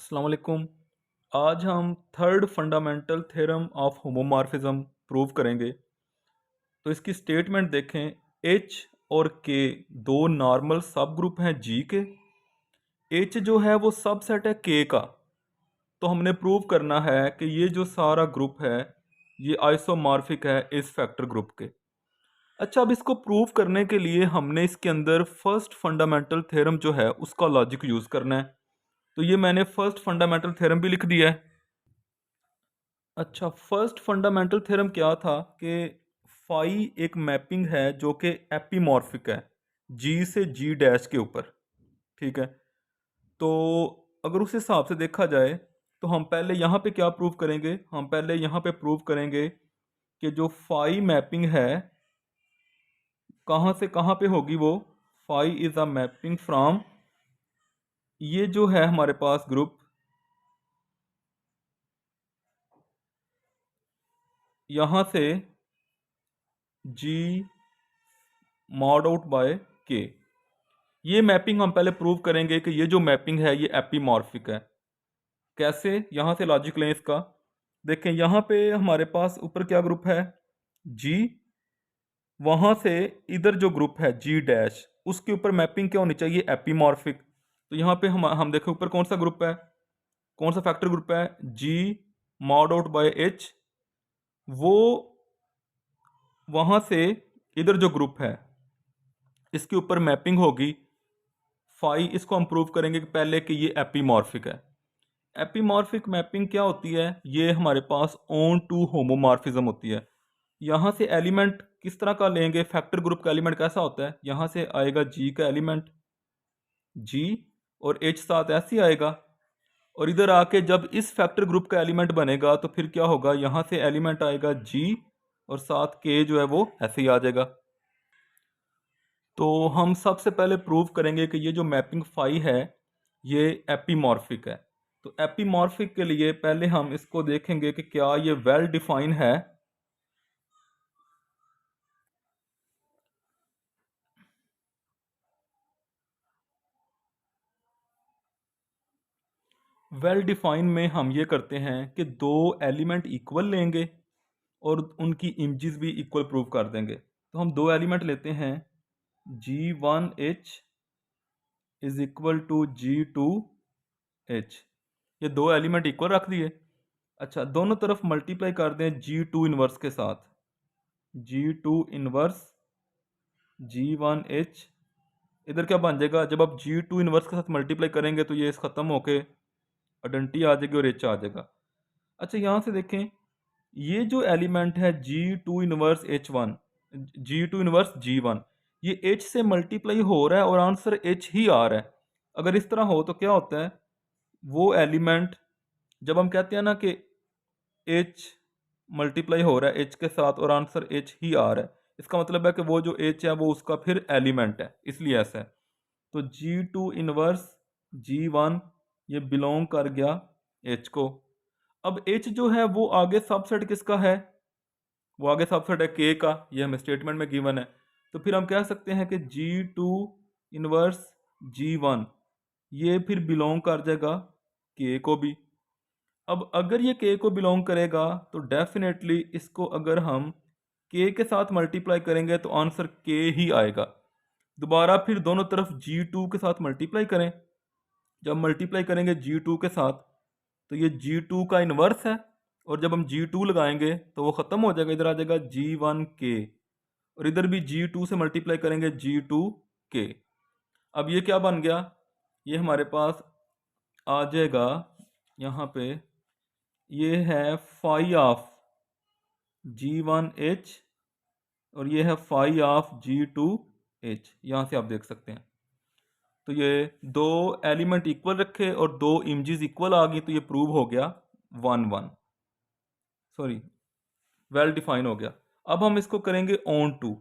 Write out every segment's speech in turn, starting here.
अस्सलाम वालेकुम। आज हम third fundamental theorem of homomorphism prove करेंगे। तो इसकी स्टेटमेंट देखें। एच और के दो नॉर्मल सब ग्रुप हैं जी के। एच जो है वो सबसेट है के का। तो हमने प्रूव करना है कि ये जो सारा ग्रुप है ये आइसोमॉर्फिक है इस फैक्टर ग्रुप के। अच्छा, अब इसको प्रूव करने के लिए हमने इसके अंदर फर्स्ट फंडामेंटल थ्योरम जो है उसका लॉजिक यूज़ करना है। तो ये मैंने फर्स्ट फंडामेंटल थ्योरम भी लिख दिया है। अच्छा, फर्स्ट फंडामेंटल थ्योरम क्या था कि फाई एक मैपिंग है जो कि एपीमॉर्फिक है जी से जी डैश के ऊपर। ठीक है। तो अगर उस हिसाब से देखा जाए तो हम पहले यहाँ पे क्या प्रूव करेंगे, हम पहले यहाँ पे प्रूव करेंगे कि जो फाई मैपिंग है कहाँ से कहाँ पे होगी वो। Phi is a mapping from, ये जो है हमारे पास ग्रुप, यहाँ से जी मॉड आउट बाय के। ये मैपिंग हम पहले प्रूव करेंगे कि ये जो मैपिंग है ये एपीमॉर्फिक है। कैसे, यहाँ से लॉजिक लें इसका। देखें यहाँ पे हमारे पास ऊपर क्या ग्रुप है जी, वहाँ से इधर जो ग्रुप है जी डैश उसके ऊपर मैपिंग क्या होनी चाहिए, एपीमॉर्फिक। तो यहाँ पे हम देखें ऊपर कौन सा ग्रुप है, कौन सा फैक्टर ग्रुप है, जी मॉड आउट बाय एच। वो वहाँ से इधर जो ग्रुप है इसके ऊपर मैपिंग होगी फाई। इसको हम प्रूव करेंगे कि पहले कि ये एपीमॉर्फिक है। एपीमॉर्फिक मैपिंग क्या होती है, ये हमारे पास ऑन टू होमोमॉर्फिज्म होती है। यहाँ से एलिमेंट किस तरह का लेंगे, फैक्टर ग्रुप का एलिमेंट कैसा होता है, यहाँ से आएगा जी का एलिमेंट जी और एच साथ ऐसे ही आएगा। और इधर आके जब इस फैक्टर ग्रुप का एलिमेंट बनेगा तो फिर क्या होगा, यहाँ से एलिमेंट आएगा जी और साथ के जो है वो ऐसे ही आ जाएगा। तो हम सबसे पहले प्रूव करेंगे कि ये जो मैपिंग फाई है ये एपीमॉर्फिक है। तो एपीमॉर्फिक के लिए पहले हम इसको देखेंगे कि क्या ये वेल डिफाइन है। वेल डिफाइन में हम ये करते हैं कि दो एलिमेंट इक्वल लेंगे और उनकी इमेजेस भी इक्वल प्रूव कर देंगे। तो हम दो एलिमेंट लेते हैं, G1H is equal to G2H। ये दो एलिमेंट इक्वल रख दिए। अच्छा, दोनों तरफ मल्टीप्लाई कर दें G2 इनवर्स के साथ, G2 इनवर्स G1H। इधर क्या बन जाएगा, जब आप G2 इनवर्स के साथ मल्टीप्लाई करेंगे तो ये ख़त्म होके आइडेंटिटी आ जाएगी और H आ जाएगा। अच्छा, यहाँ से देखें ये जो एलिमेंट है G2 inverse H1, G2 inverse G1, ये H से मल्टीप्लाई हो रहा है और आंसर H ही आ रहा है। अगर इस तरह हो तो क्या होता है, वो एलिमेंट जब हम कहते हैं ना कि H मल्टीप्लाई हो रहा है H के साथ और आंसर H ही आ रहा है, इसका मतलब है कि वो जो H है वो उसका फिर एलिमेंट है, इसलिए ऐसा है। तो G2 इनवर्स G1 ये बिलोंग कर गया H को। अब H जो है वो आगे सबसेट किसका है, वो आगे सबसेट है K का, ये हमें स्टेटमेंट में गिवन है। तो फिर हम कह सकते हैं कि G2 इनवर्स G1 ये फिर बिलोंग कर जाएगा K को भी। अब अगर ये K को बिलोंग करेगा तो डेफिनेटली इसको अगर हम K के साथ मल्टीप्लाई करेंगे तो आंसर K ही आएगा। दोबारा फिर दोनों तरफ G2 के साथ मल्टीप्लाई करें। जब मल्टीप्लाई करेंगे G2 के साथ तो ये G2 का इन्वर्स है, और जब हम G2 लगाएंगे तो वो ख़त्म हो जाएगा, इधर आ जाएगा G1K। और इधर भी G2 से मल्टीप्लाई करेंगे G2K। अब ये क्या बन गया, ये हमारे पास आ जाएगा यहाँ पे, ये है फाई ऑफ G1H और ये है फाई ऑफ G2H, यहाँ से आप देख सकते हैं। तो ये दो एलिमेंट इक्वल रखे और दो इमेजेस इक्वल आ गई, तो ये प्रूव हो गया 1 1, सॉरी वेल डिफाइन हो गया। अब हम इसको करेंगे ऑन टू।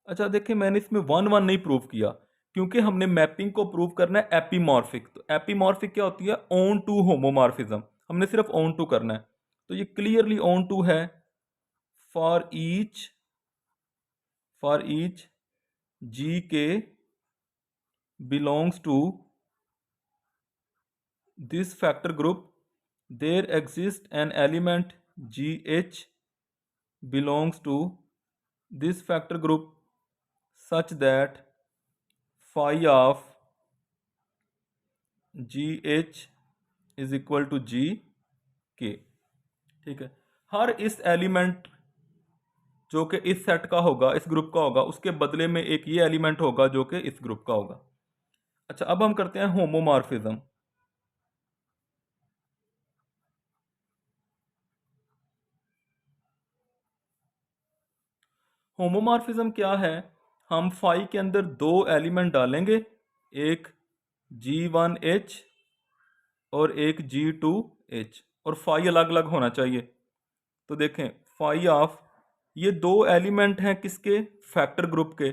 अच्छा देखिए, मैंने इसमें 1 1 नहीं प्रूव किया क्योंकि हमने मैपिंग को प्रूव करना है एपीमॉर्फिक। तो एपीमॉर्फिक क्या होती है, ऑन टू होमोमॉर्फिज्म, हमने सिर्फ ऑन टू करना है। तो ये क्लियरली ऑन टू है फॉर ईच जी के belongs to this factor group there exists an element GH belongs to this factor group such that phi of GH is equal to GK। ठीक है, हर इस element जो कि इस set का होगा, इस ग्रुप का होगा, उसके बदले में एक ये एलिमेंट होगा जो कि इस ग्रुप का होगा। अच्छा, अब हम करते हैं होमोमॉर्फिज्म। होमोमॉर्फिज्म क्या है? हम फाई के अंदर दो एलिमेंट डालेंगे, एक G1H और एक G2H, और फाई अलग अलग होना चाहिए। तो देखें, फाई ऑफ ये दो एलिमेंट हैं किसके? फैक्टर ग्रुप के।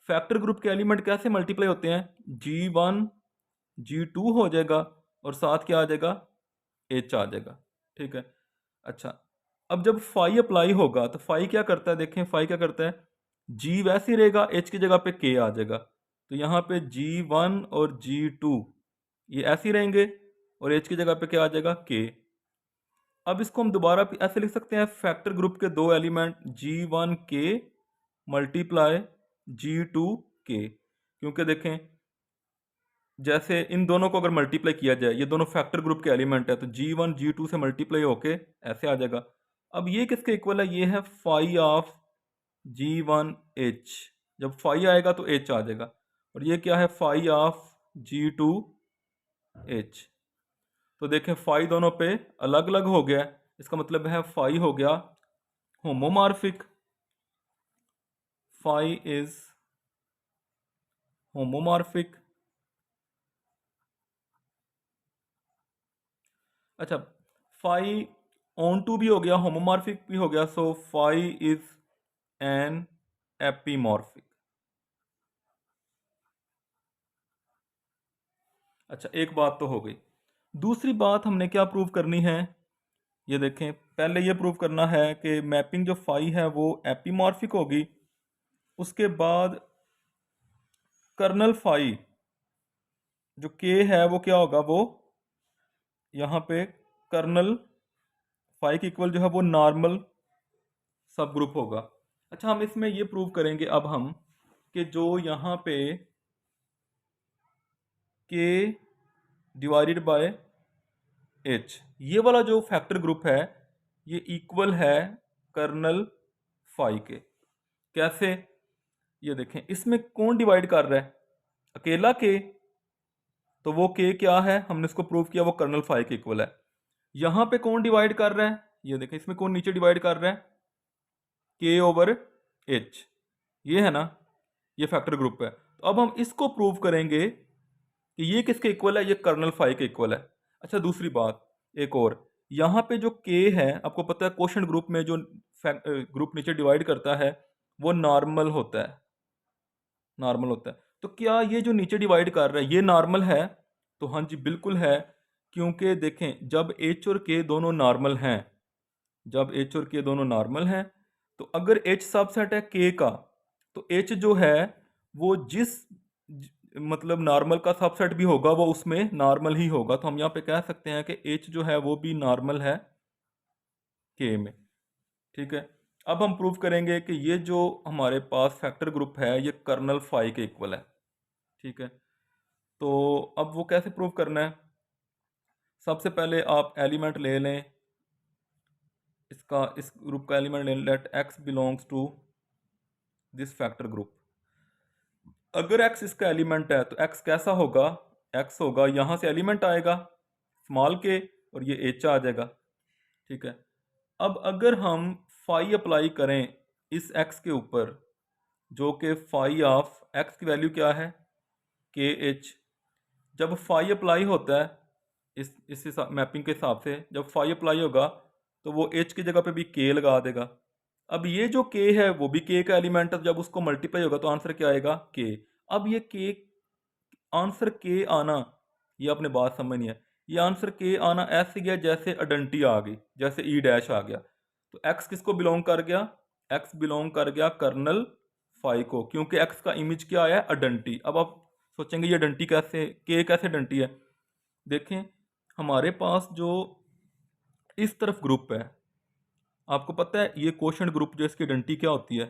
फैक्टर ग्रुप के एलिमेंट कैसे मल्टीप्लाई होते हैं? G1 G2 हो जाएगा और साथ क्या आ जाएगा? H आ जाएगा। ठीक है, अच्छा, अब जब फाई अप्लाई होगा तो फाई क्या करता है? देखें फाई क्या करता है, G वैसे ही रहेगा, H की जगह पे K आ जाएगा। तो यहाँ पे G1 और G2 ये ऐसे ही रहेंगे और H की जगह पे क्या आ जाएगा? K। अब इसको हम दोबारा ऐसे लिख सकते हैं, फैक्टर ग्रुप के दो एलिमेंट G1K मल्टीप्लाई G2K, क्योंकि देखें जैसे इन दोनों को अगर मल्टीप्लाई किया जाए, ये दोनों फैक्टर ग्रुप के एलिमेंट है, तो G1 G2 से मल्टीप्लाई होके ऐसे आ जाएगा। अब ये किसके इक्वल है? ये है फाई ऑफ G1H। जब फाई आएगा तो H आ जाएगा, और ये क्या है? Phi of G2H। तो देखें फाई दोनों पे अलग अलग हो गया, इसका मतलब है फाई हो गया होमोमॉर्फिक। Phi is homomorphic. अच्छा, फाई ऑन टू भी हो गया, होमोमॉर्फिक भी हो गया, so phi is an epimorphic. अच्छा, एक बात तो हो गई। दूसरी बात हमने क्या प्रूव करनी है? ये देखें, पहले ये प्रूव करना है कि मैपिंग जो फाई है वो एपीमॉर्फिक होगी। उसके बाद कर्नल फाई जो के है वो क्या होगा? वो यहाँ पे कर्नल फाई के इक्वल जो है वो नॉर्मल सब ग्रुप होगा। अच्छा, हम इसमें ये प्रूव करेंगे अब हम कि जो यहाँ पे के डिवाइडेड बाय एच, ये वाला जो फैक्टर ग्रुप है ये इक्वल है कर्नल फाई के। कैसे? ये देखें, इसमें कौन डिवाइड कर रहा है? अकेला के। तो वो के क्या है? हमने इसको प्रूव किया, वो कर्नल फाई के इक्वल है। यहां पे कौन डिवाइड कर रहा है? ये देखें, इसमें कौन नीचे डिवाइड कर रहा है? के ओवर एच, ये है ना, ये फैक्टर ग्रुप है। तो अब हम इसको प्रूव करेंगे कि ये किसके इक्वल है? ये कर्नल फाई के इक्वल है। अच्छा, दूसरी बात एक और, यहाँ पे जो के है, आपको पता है क्वोशंट ग्रुप में जो ग्रुप नीचे डिवाइड करता है वो नॉर्मल होता है, नॉर्मल होता है। तो क्या ये जो नीचे डिवाइड कर रहा है ये नॉर्मल है? तो हाँ जी, बिल्कुल है, क्योंकि देखें जब एच और के दोनों नॉर्मल हैं, जब एच और के दोनों नॉर्मल हैं, तो अगर एच सबसेट है के का, तो एच जो है वो मतलब नॉर्मल का सबसेट भी होगा वो उसमें नॉर्मल ही होगा। तो हम यहाँ पे कह सकते हैं कि एच जो है वो भी नॉर्मल है के में। ठीक है, अब हम प्रूव करेंगे कि ये जो हमारे पास फैक्टर ग्रुप है ये कर्नल फाई के इक्वल है। ठीक है, तो अब वो कैसे प्रूव करना है? सबसे पहले आप एलिमेंट ले लें, इसका इस ग्रुप का एलिमेंट ले, let x belongs to this factor group. अगर x इसका एलिमेंट है तो x कैसा होगा? x होगा, यहां से एलिमेंट आएगा स्मॉल के और ये h आ जाएगा। ठीक है, अब अगर हम फाई अप्लाई करें इस x के ऊपर, जो कि फाई ऑफ x की वैल्यू क्या है? के एच। जब फाई अप्लाई होता है इस मैपिंग के हिसाब से, जब फाई अप्लाई होगा तो वो h की जगह पे भी k लगा देगा। अब ये जो k है वो भी k का एलिमेंट है, जब उसको मल्टीप्लाई होगा तो आंसर क्या आएगा? k। अब ये k आंसर के आना, ये आपने बात समझनी है, ये आंसर के आना ऐसे गया जैसे अडंटी आ गई, जैसे ई डैश आ गया। तो x किसको बिलोंग कर गया? x बिलोंग कर गया कर्नल फाई को, क्योंकि x का इमेज क्या आया? अडंटी। अब आप सोचेंगे ये डंटी कैसे, के कैसे डंटी है? देखें, हमारे पास जो इस तरफ ग्रुप है, आपको पता है ये क्वोशंट ग्रुप जो इसकी आइडेंटिटी क्या होती है?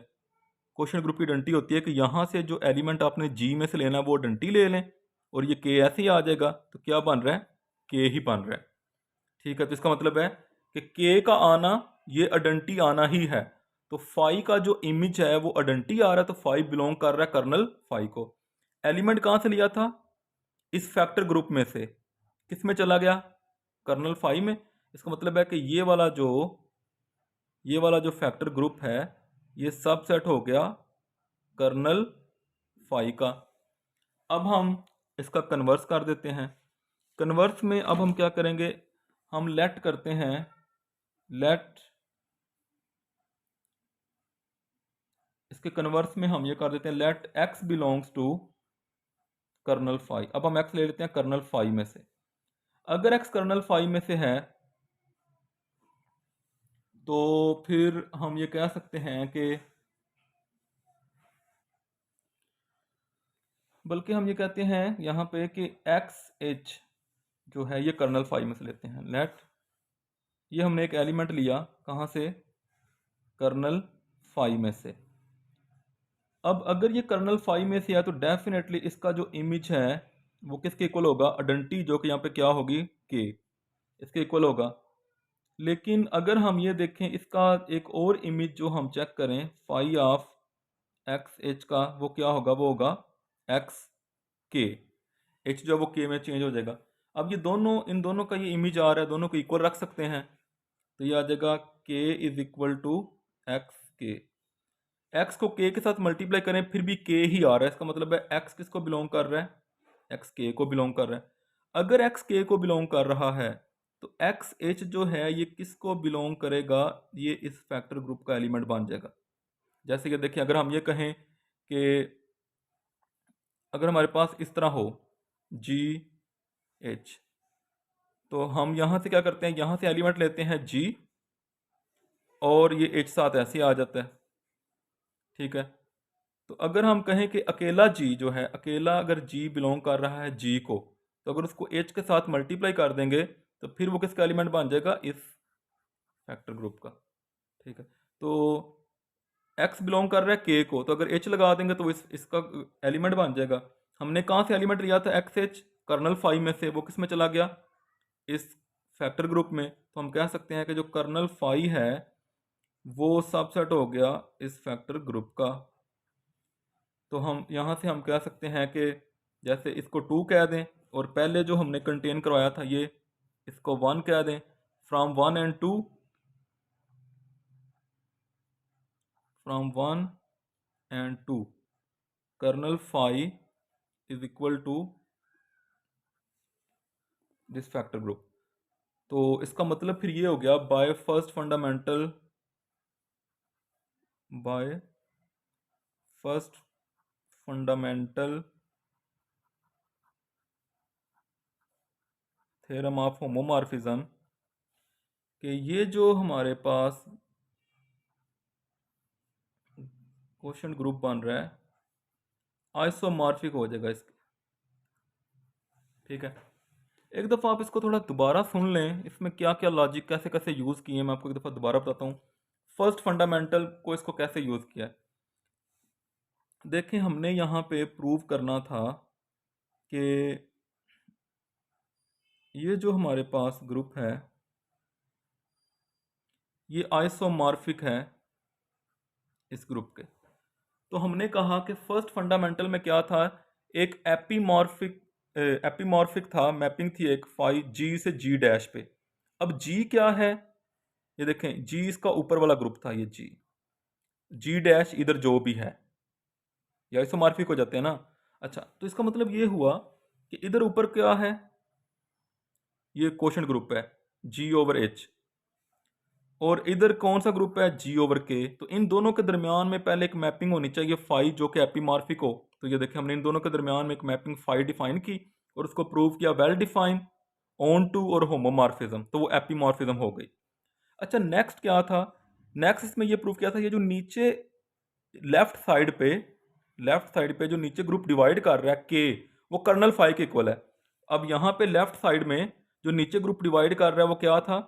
क्वोशंट ग्रुप की आइडेंटिटी होती है कि यहाँ से जो एलिमेंट आपने जी में से लेना है वो आइडेंटिटी ले लें, और ये के ऐसे ही आ जाएगा, तो क्या बन रहा है? के ही बन रहा है। ठीक है, तो इसका मतलब है कि के का आना ये आइडेंटिटी आना ही है। तो फाई का जो इमेज है वो आइडेंटिटी आ रहा है, तो फाई बिलोंग कर रहा है कर्नल फाई को। एलिमेंट कहाँ से लिया था? इस फैक्टर ग्रुप में से। किस में चला गया? कर्नल फाई में। इसका मतलब है कि ये वाला जो फैक्टर ग्रुप है ये सबसेट हो गया कर्नल फाई का। अब हम इसका कन्वर्स कर देते हैं। कन्वर्स में अब हम क्या करेंगे? हम लेट करते हैं, लेट इसके कन्वर्स में हम ये कर देते हैं let x belongs to kernel phi. अब हम एक्स ले लेते हैं कर्नल फाई में से। अगर एक्स कर्नल फाई में से है तो फिर हम ये कह सकते हैं कि, बल्कि हम ये कहते हैं यहाँ पे कि एक्स एच जो है ये कर्नल फाई में से लेते हैं। लेट ये हमने एक एलिमेंट लिया कहाँ से? कर्नल फाई में से। अब अगर ये कर्नल फाई में से है तो डेफिनेटली इसका जो इमेज है वो किसके इक्वल होगा? आइडेंटिटी जो कि यहाँ पे क्या होगी? के, इसके इक्वल होगा। लेकिन अगर हम ये देखें इसका एक और इमेज जो हम चेक करें फाई ऑफ एक्स एच का, वो क्या होगा? वो होगा एक्स के। एच जो है वो के में चेंज हो जाएगा। अब ये दोनों, इन दोनों का ये इमेज आ रहा है, दोनों को इक्वल रख सकते हैं, तो ये आ जाएगा के इज इक्वल टू एक्स के। एक्स को के के साथ मल्टीप्लाई करें फिर भी के ही आ रहा है, इसका मतलब है एक्स किसको बिलोंग कर रहा है? एक्स के को बिलोंग कर रहा है। अगर एक्स के को बिलोंग कर रहा है तो एक्स एच जो है ये किसको बिलोंग करेगा? ये इस फैक्टर ग्रुप का एलिमेंट बन जाएगा। जैसे कि देखिए, अगर हम ये कहें कि अगर हमारे पास इस तरह हो जी एच, तो हम यहाँ से क्या करते हैं? यहाँ से एलिमेंट लेते हैं जी, और ये एच साथ ऐसे आ जाता है। ठीक है, तो अगर हम कहें कि अकेला जी जो है, अकेला अगर जी बिलोंग कर रहा है जी को, तो अगर उसको एच के साथ मल्टीप्लाई कर देंगे तो फिर वो किसका एलिमेंट बन जाएगा? इस फैक्टर ग्रुप का। ठीक है, तो एक्स बिलोंग कर रहा है के को, तो अगर एच लगा देंगे तो इसका एलिमेंट बन जाएगा। हमने कहाँ से एलिमेंट लिया था? एक्स एच कर्नल फाई में से, वो किस में चला गया? इस फैक्टर ग्रुप में। तो हम कह सकते हैं कि जो कर्नल फाई है वो सबसेट हो गया इस फैक्टर ग्रुप का। तो हम यहाँ से हम कह सकते हैं कि जैसे इसको 2 कह दें, और पहले जो हमने कंटेन करवाया था ये, इसको 1 कह दें। From 1 and 2, from 1 and 2 kernel phi is equal to this factor group. तो इसका मतलब फिर ये हो गया by first fundamental, by first fundamental theorem of homomorphism, कि ये जो हमारे पास क्वेश्चन ग्रुप बन रहा है आइसोमॉर्फिक हो जाएगा इसके। ठीक है, एक दफ़ा आप इसको थोड़ा दोबारा सुन लें, इसमें क्या क्या लॉजिक कैसे कैसे यूज़ किए हैं, मैं आपको एक दफ़ा दोबारा बताता हूँ। फर्स्ट फंडामेंटल को इसको कैसे यूज़ किया है। देखें, हमने यहाँ पे प्रूव करना था कि ये जो हमारे पास ग्रुप है ये आइसोमॉर्फिक है इस ग्रुप के। तो हमने कहा कि फर्स्ट फंडामेंटल में क्या था? एक एपीमॉर्फिक था, मैपिंग थी एक फाई जी से जी डैश पे। अब जी क्या है? ये देखें, जी इसका ऊपर वाला ग्रुप था, ये जी, जी डैश इधर जो भी है या आइसोमॉर्फिक हो जाते हैं ना। अच्छा, तो इसका मतलब ये हुआ कि इधर ऊपर क्या है? ये क्वोशंट ग्रुप है जी ओवर एच, और इधर कौन सा ग्रुप है? जी ओवर के। तो इन दोनों के दरमियान में पहले एक मैपिंग होनी चाहिए फाई जो कि एपीमॉर्फिक हो। तो ये देखिए, हमने इन दोनों के दरमियान में एक मैपिंग फाई डिफाइन की और उसको प्रूव किया वेल डिफाइन ऑन टू और होमोमॉर्फिज्म, तो वो एपीमॉर्फिज्म हो गई। अच्छा, नेक्स्ट क्या था? नेक्स्ट इसमें ये प्रूव किया था, ये जो नीचे लेफ्ट साइड पे, लेफ्ट साइड पे जो नीचे ग्रुप डिवाइड कर रहा है के, वो कर्नल फाई के इक्वल है। अब यहाँ पे लेफ्ट साइड में जो नीचे ग्रुप डिवाइड कर रहा है वो क्या था,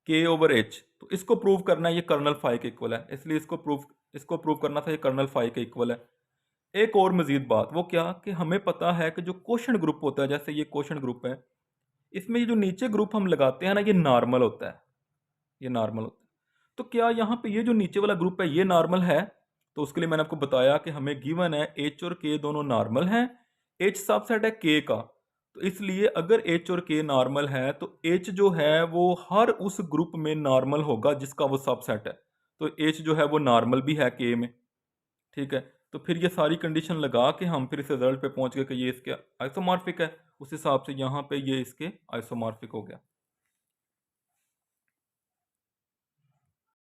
के ओवर एच। तो इसको प्रूव करना है ये कर्नल फाई के इक्वल है, इसलिए इसको प्रूव करना था ये कर्नल फाई के इक्वल है। एक और मजीद बात, वो क्या कि हमें पता है कि जो क्वेश्चन ग्रुप होता है, जैसे ये क्वेश्चन ग्रुप है, इसमें ये जो नीचे ग्रुप हम लगाते हैं ना, ये नॉर्मल होता है, ये नॉर्मल होता है। तो क्या यहाँ पे ये जो नीचे वाला ग्रुप है ये नॉर्मल है? तो उसके लिए मैंने आपको बताया कि हमें गिवन है एच और के दोनों नॉर्मल हैं, एच सबसेट है के का। तो इसलिए अगर एच और के नॉर्मल है तो एच जो है वो हर उस ग्रुप में नॉर्मल होगा जिसका वो सबसेट है। तो एच जो है वो नॉर्मल भी है के में, ठीक है। तो फिर ये सारी कंडीशन लगा के हम फिर इस रिजल्ट पे पहुंच गए कि ये इसके आइसोमॉर्फिक है। उस हिसाब से यहाँ पे ये इसके आइसोमॉर्फिक हो गया।